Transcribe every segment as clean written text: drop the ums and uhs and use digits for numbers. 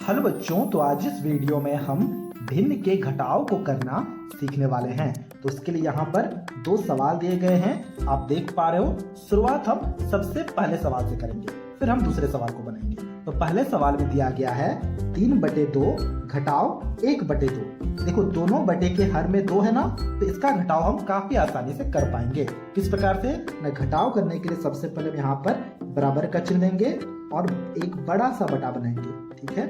Hello बच्चों, तो आज इस वीडियो में हम भिन्न के घटाव को करना सीखने वाले हैं। तो उसके लिए यहाँ पर दो सवाल दिए गए हैं, आप देख पा रहे हो। शुरुआत हम सबसे पहले सवाल से करेंगे, फिर हम दूसरे सवाल को बनाएंगे। तो पहले सवाल में दिया गया है 3/2 घटाव 1/2। देखो दोनों बटे के हर में 2 है ना, तो इसका घटाव हम काफी आसानी से कर पाएंगे। किस प्रकार से न, घटाव करने के लिए सबसे पहले हम यहाँ पर बराबर का चिन्ह देंगे और एक बड़ा सा बटा बनाएंगे। ठीक है,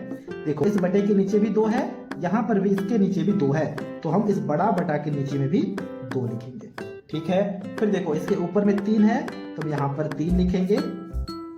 देखो इस बटे के नीचे भी 2 है, यहाँ पर भी इसके नीचे भी 2 है, तो हम इस बड़ा बटा के नीचे में भी 2 लिखेंगे। ठीक है, फिर देखो इसके ऊपर में 3 है, तो हम यहाँ पर 3 लिखेंगे।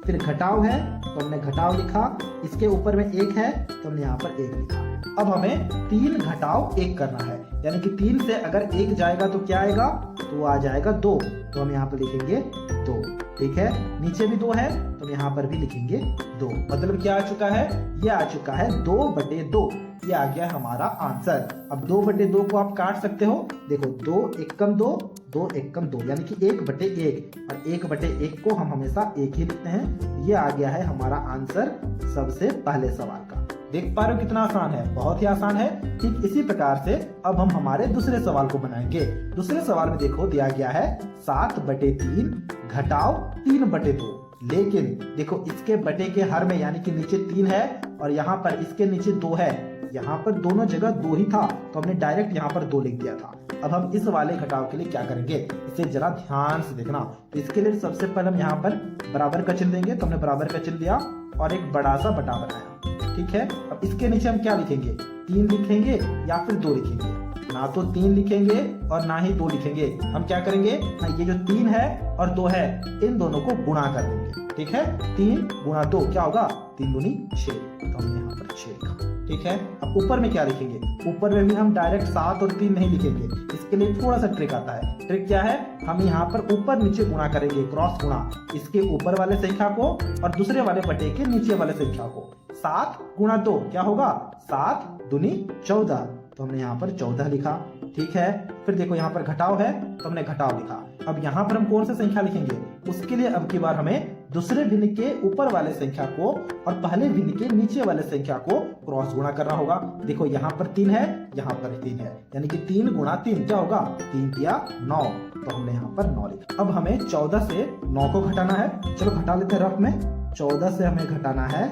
फिर घटाव है तो हमने घटाव लिखा, इसके ऊपर में 1 है तो हमने यहाँ पर 1 लिखा। अब हमें 3 घटाव 1 करना है, यानी कि 3 से अगर 1 जाएगा तो क्या आएगा, तो आ जाएगा 2, तो हम यहाँ पर लिखेंगे 2। ठीक है, नीचे भी 2 है तो हम यहाँ पर भी लिखेंगे 2। मतलब क्या आ चुका है, ये आ चुका है 2/2। ये आ गया हमारा आंसर। अब 2/2 को आप काट सकते हो। देखो 2 एकम 2, 2 एकम 2, यानी कि 1/1, और 1/1 को हम हमेशा 1 ही लिखते हैं। ये आ गया है हमारा आंसर सबसे पहले सवाल का। देख पा रहे हो कितना आसान है, बहुत ही आसान है। ठीक इसी प्रकार से अब हम हमारे दूसरे सवाल को बनाएंगे। दूसरे सवाल में देखो दिया गया है 7/3 घटाव 3/2। लेकिन देखो इसके बटे के हर में यानी कि नीचे 3 है और यहाँ पर इसके नीचे 2 है। यहाँ पर दोनों जगह 2 ही था, तो हमने डायरेक्ट यहाँ पर 2 लिख दिया था। अब हम इस वाले घटाव के लिए क्या करेंगे, इसे जरा ध्यान से देखना। तो इसके लिए सबसे पहले हम यहाँ पर बराबर का चिन्ह देंगे, तो हमने बराबर का चिन्ह दिया और एक बड़ा सा बटा बनाया। ठीक है, अब इसके नीचे हम क्या लिखेंगे, 3 लिखेंगे या फिर 2 लिखेंगे। ना तो 3 लिखेंगे और ना ही 2 लिखेंगे। हम क्या करेंगे, ये जो 3 है और 2 है, इन दोनों को गुणा कर देंगे। ठीक है, 3 गुणा 2 क्या होगा, 3 दूनी 6, तो हमने यहाँ पर 6 लिखा। ठीक है, अब ऊपर में क्या लिखेंगे, ऊपर में भी हम डायरेक्ट 7 और 3 नहीं लिखेंगे। इसके लिए थोड़ा सा ट्रिक आता है। ट्रिक क्या है, हम यहाँ पर ऊपर नीचे गुणा करेंगे, क्रॉस गुणा, इसके ऊपर वाले संख्या को और दूसरे वाले बटे के नीचे वाले संख्या को। 7 गुणा 2 क्या होगा, 7 दूनी 14, तो हमने यहाँ पर 14 लिखा। ठीक है, फिर देखो यहाँ पर घटाव है तो हमने घटाव लिखा। अब यहाँ पर हम कौन सा संख्या लिखेंगे, उसके लिए अब की बार हमें दूसरे भिन्न के ऊपर वाले संख्या को और पहले भिन्न के नीचे वाले संख्या को क्रॉस गुणा करना होगा। देखो यहाँ पर 3 है, यहाँ पर 3 है, यानी कि 3 गुणा 3 क्या होगा, 3 या 9, तो हमने यहाँ पर 9 लिखा। अब हमें 14 से 9 को घटाना है। चलो घटा लेते हैं रफ में। 14 से हमें घटाना है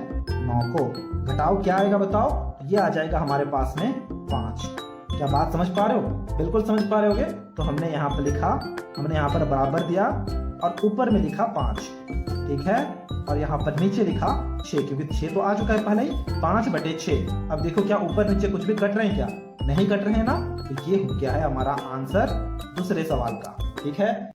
9 को। घटाव क्या आएगा बताओ, ये आ जाएगा हमारे पास में 5। क्या बात समझ पा रहे हो, बिल्कुल समझ पा रहे होगे। तो हमने यहाँ पर लिखा, हमने यहाँ पर बराबर दिया और ऊपर में लिखा 5। ठीक है, और यहाँ पर नीचे लिखा 6, क्योंकि 6 तो आ चुका है पहले ही। 5/6। अब देखो क्या ऊपर नीचे कुछ भी कट रहे हैं, क्या नहीं कट रहे हैं ना, तो ये हो गया है हमारा आंसर दूसरे सवाल का। ठीक है।